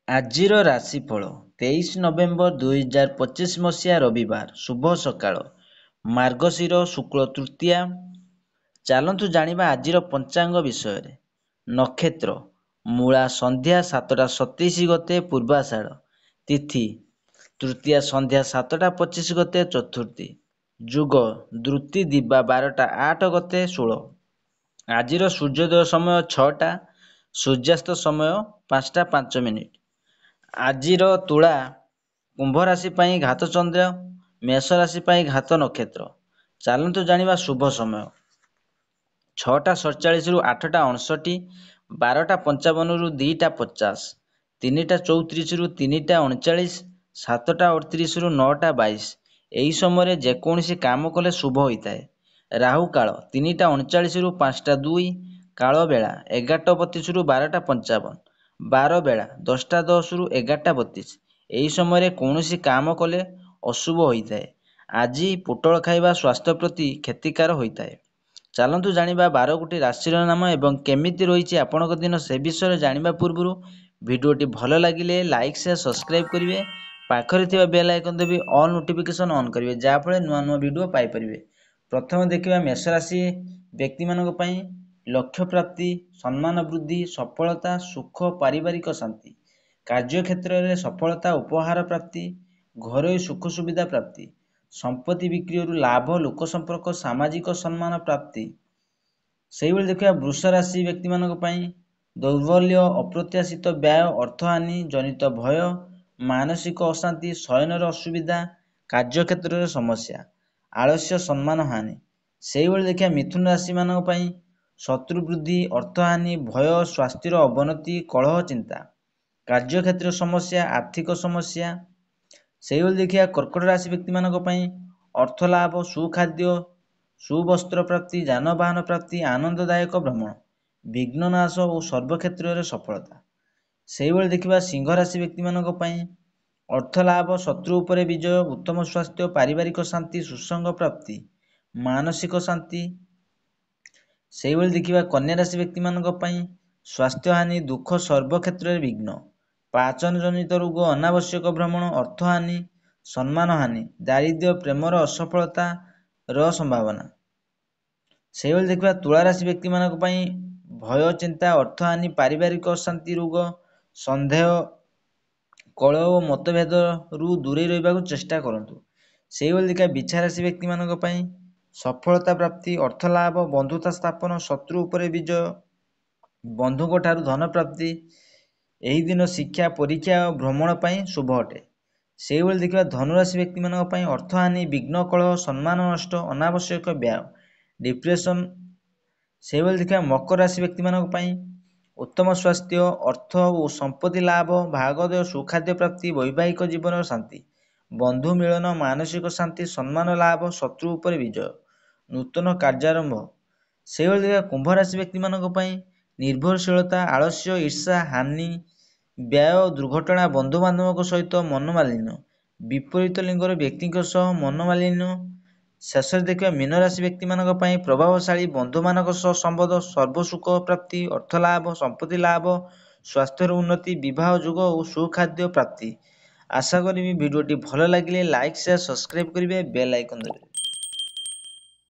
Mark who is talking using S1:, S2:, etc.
S1: ଆଜିର ରାଶିଫଳ 23 ନଭେମ୍ବର 2025 ମସିହା ରବିବାର। ଶୁଭ ସକାଳ। ମାର୍ଗଶିର ଶୁକ୍ଳ ତୃତୀୟା। ଚାଲନ୍ତୁ ଜାଣିବା ଆଜିର ପଞ୍ଚାଙ୍ଗ ବିଷୟରେ। ନକ୍ଷତ୍ର ମୂଳା ସନ୍ଧ୍ୟା 7ଟା 27 ଗତେ ପୂର୍ବାଷାଢ଼। ତିଥି ତୃତୀୟା ସନ୍ଧ୍ୟା 7ଟା 25 ଗତେ ଚତୁର୍ଥୀ। ଯୁଗ ଦ୍ରୁତି ଦିବା 12ଟା 8 ଗତେ 16। ଆଜିର ସୂର୍ଯ୍ୟୋଦୟ ସମୟ 6ଟା, ସୂର୍ଯ୍ୟାସ୍ତ ସମୟ 5ଟା 5 ମିନିଟ୍। ଆଜିର ତୁଳା କୁମ୍ଭ ରାଶି ପାଇଁ ଘାତ ଚନ୍ଦ୍ର, ମେଷ ରାଶି ପାଇଁ ଘାତ ନକ୍ଷତ୍ର। ଚାଲନ୍ତୁ ଜାଣିବା ଶୁଭ ସମୟ। 6ଟା 47 ରୁ 8ଟା 59, 12ଟା 55 ରୁ 2ଟା 50, 3ଟା 34 ରୁ 3ଟା 39, 7ଟା 38 ରୁ 9ଟା 22। ଏହି ସମୟରେ ଯେକୌଣସି କାମ କଲେ ଶୁଭ ହୋଇଥାଏ। ରାହୁ କାଳ 3ଟା 39 ରୁ 5ଟା 2, କାଳ ବେଳା 11ଟା 32 ରୁ 12ଟା 55, ବାର ବେଳା 10ଟା 10 ରୁ 11ଟା 32। ଏହି ସମୟରେ କୌଣସି କାମ କଲେ ଅଶୁଭ ହୋଇଥାଏ। ଆଜି ପୋଟଳ ଖାଇବା ସ୍ୱାସ୍ଥ୍ୟ ପ୍ରତି କ୍ଷତିକାର ହୋଇଥାଏ। ଚାଲନ୍ତୁ ଜାଣିବା 12ଗୋଟି ରାଶିର ନାମ ଏବଂ କେମିତି ରହିଛି ଆପଣଙ୍କ ଦିନ ସେ ବିଷୟରେ ଜାଣିବା ପୂର୍ବରୁ ଭିଡ଼ିଓଟି ଭଲ ଲାଗିଲେ ଲାଇକ୍ ସେୟାର ସବସ୍କ୍ରାଇବ୍ କରିବେ। ପାଖରେ ଥିବା ବେଲ୍ ଆଇକନ୍ ଦେବି ଅଲ୍ ନୋଟିଫିକେସନ୍ ଅନ୍ କରିବେ, ଯାହାଫଳରେ ନୂଆ ନୂଆ ଭିଡ଼ିଓ ପାଇପାରିବେ। ପ୍ରଥମେ ଦେଖିବା ମେଷ ରାଶି ବ୍ୟକ୍ତିମାନଙ୍କ ପାଇଁ। ଲକ୍ଷ୍ୟ ପ୍ରାପ୍ତି, ସମ୍ମାନ ବୃଦ୍ଧି, ସଫଳତା, ସୁଖ, ପାରିବାରିକ ଶାନ୍ତି। କାର୍ଯ୍ୟକ୍ଷେତ୍ରରେ ସଫଳତା, ଉପହାର ପ୍ରାପ୍ତି, ଘରୋଇ ସୁଖ ସୁବିଧା ପ୍ରାପ୍ତି। ସମ୍ପତ୍ତି ବିକ୍ରିରୁ ଲାଭ, ଲୋକ ସମ୍ପର୍କ, ସାମାଜିକ ସମ୍ମାନ ପ୍ରାପ୍ତି। ସେହିଭଳି ଦେଖିବା ବୃଷ ରାଶି ବ୍ୟକ୍ତିମାନଙ୍କ ପାଇଁ। ଦୌର୍ବଲ୍ୟ, ଅପ୍ରତ୍ୟାଶିତ ବ୍ୟୟ, ଅର୍ଥହାନି ଜନିତ ଭୟ, ମାନସିକ ଅଶାନ୍ତି, ଶୟନରେ ଅସୁବିଧା, କାର୍ଯ୍ୟକ୍ଷେତ୍ରରେ ସମସ୍ୟା, ଆଳସ୍ୟ, ସମ୍ମାନ ହାନି। ସେହିଭଳି ଦେଖିବା ମିଥୁନ ରାଶିମାନଙ୍କ ପାଇଁ। ଶତ୍ରୁ ବୃଦ୍ଧି, ଅର୍ଥହାନି, ଭୟ, ସ୍ୱାସ୍ଥ୍ୟର ଅବନତି, କଳହ, ଚିନ୍ତା, କାର୍ଯ୍ୟକ୍ଷେତ୍ର ସମସ୍ୟା, ଆର୍ଥିକ ସମସ୍ୟା। ସେହିଭଳି ଦେଖିବା କର୍କଟ ରାଶି ବ୍ୟକ୍ତିମାନଙ୍କ ପାଇଁ। ଅର୍ଥ ଲାଭ, ସୁଖାଦ୍ୟ, ସୁବସ୍ତ୍ର ପ୍ରାପ୍ତି, ଯାନବାହନ ପ୍ରାପ୍ତି, ଆନନ୍ଦଦାୟକ ଭ୍ରମଣ, ବିଘ୍ନ ନାଶ ଓ ସର୍ବକ୍ଷେତ୍ରରେ ସଫଳତା। ସେହିଭଳି ଦେଖିବା ସିଂହ ରାଶି ବ୍ୟକ୍ତିମାନଙ୍କ ପାଇଁ। ଅର୍ଥ ଲାଭ, ଶତ୍ରୁ ଉପରେ ବିଜୟ, ଉତ୍ତମ ସ୍ୱାସ୍ଥ୍ୟ, ପାରିବାରିକ ଶାନ୍ତି, ସୁସଙ୍ଗ ପ୍ରାପ୍ତି, ମାନସିକ ଶାନ୍ତି। ସେହିଭଳି ଦେଖିବା କନ୍ୟା ରାଶି ବ୍ୟକ୍ତିମାନଙ୍କ ପାଇଁ। ସ୍ୱାସ୍ଥ୍ୟ ହାନି, ଦୁଃଖ, ସର୍ବକ୍ଷେତ୍ରରେ ବିଘ୍ନ, ପାଚନ ଜନିତ ରୋଗ, ଅନାବଶ୍ୟକ ଭ୍ରମଣ, ଅର୍ଥହାନି, ସମ୍ମାନ ହାନି, ଦାରିଦ୍ର୍ୟ, ପ୍ରେମର ଅସଫଳତାର ସମ୍ଭାବନା। ସେହିଭଳି ଦେଖିବା ତୁଳା ରାଶି ବ୍ୟକ୍ତିମାନଙ୍କ ପାଇଁ। ଭୟ, ଚିନ୍ତା, ଅର୍ଥହାନି, ପାରିବାରିକ ଅଶାନ୍ତି, ରୋଗ, ସନ୍ଦେହ, କଳହ ଓ ମତଭେଦରୁ ଦୂରେଇ ରହିବାକୁ ଚେଷ୍ଟା କରନ୍ତୁ। ସେହିଭଳି ଦେଖିବା ବିଛା ରାଶି ବ୍ୟକ୍ତିମାନଙ୍କ ପାଇଁ। ସଫଳତା ପ୍ରାପ୍ତି, ଅର୍ଥ ଲାଭ, ବନ୍ଧୁତା ସ୍ଥାପନ, ଶତ୍ରୁ ଉପରେ ବିଜୟ, ବନ୍ଧୁଙ୍କ ଠାରୁ ଧନ ପ୍ରାପ୍ତି। ଏହି ଦିନ ଶିକ୍ଷା, ପରୀକ୍ଷା ଓ ଭ୍ରମଣ ପାଇଁ ଶୁଭ ଅଟେ। ସେହିଭଳି ଦେଖିବା ଧନୁରାଶି ବ୍ୟକ୍ତିମାନଙ୍କ ପାଇଁ। ଅର୍ଥହାନି, ବିଘ୍ନ, କଳହ, ସମ୍ମାନ ନଷ୍ଟ, ଅନାବଶ୍ୟକ ବ୍ୟୟ, ଡିପ୍ରେସନ। ସେହିଭଳି ଦେଖିବା ମକର ରାଶି ବ୍ୟକ୍ତିମାନଙ୍କ ପାଇଁ। ଉତ୍ତମ ସ୍ୱାସ୍ଥ୍ୟ, ଅର୍ଥ ଓ ସମ୍ପତ୍ତି ଲାଭ, ଭାଗଦେୟ, ସୁଖାଦ୍ୟ ପ୍ରାପ୍ତି, ବୈବାହିକ ଜୀବନର ଶାନ୍ତି, ବନ୍ଧୁ ମିଳନ, ମାନସିକ ଶାନ୍ତି, ସମ୍ମାନ ଲାଭ, ଶତ୍ରୁ ଉପରେ ବିଜୟ, ନୂତନ କାର୍ଯ୍ୟାରମ୍ଭ। ସେହିଭଳି ଦେଖିବା କୁମ୍ଭ ରାଶି ବ୍ୟକ୍ତିମାନଙ୍କ ପାଇଁ। ନିର୍ଭରଶୀଳତା, ଆଳସ୍ୟ, ଈର୍ଷା, ହାନି, ବ୍ୟୟ, ଦୁର୍ଘଟଣା, ବନ୍ଧୁବାନ୍ଧବଙ୍କ ସହିତ ମନୋମାଳିନ୍ୟ, ବିପରୀତ ଲିଙ୍ଗର ବ୍ୟକ୍ତିଙ୍କ ସହ ମନୋମାଳିନ୍ୟ। ଶେଷରେ ଦେଖିବା ମୀନ ରାଶି ବ୍ୟକ୍ତିମାନଙ୍କ ପାଇଁ। ପ୍ରଭାବଶାଳୀ, ବନ୍ଧୁମାନଙ୍କ ସହ ସମ୍ବନ୍ଧ, ସର୍ବସୁଖ ପ୍ରାପ୍ତି, ଅର୍ଥ ଲାଭ, ସମ୍ପତ୍ତି ଲାଭ, ସ୍ୱାସ୍ଥ୍ୟର ଉନ୍ନତି, ବିବାହ ଯୋଗ ଓ ସୁଖାଦ୍ୟ ପ୍ରାପ୍ତି। ଆଶା କରିବି ଭିଡ଼ିଓଟି ଭଲ ଲାଗିଲେ ଲାଇକ୍ ସେୟାର ସବସ୍କ୍ରାଇବ୍ କରିବେ, ବେଲ୍ ଆଇକନ୍ ଦେବେ।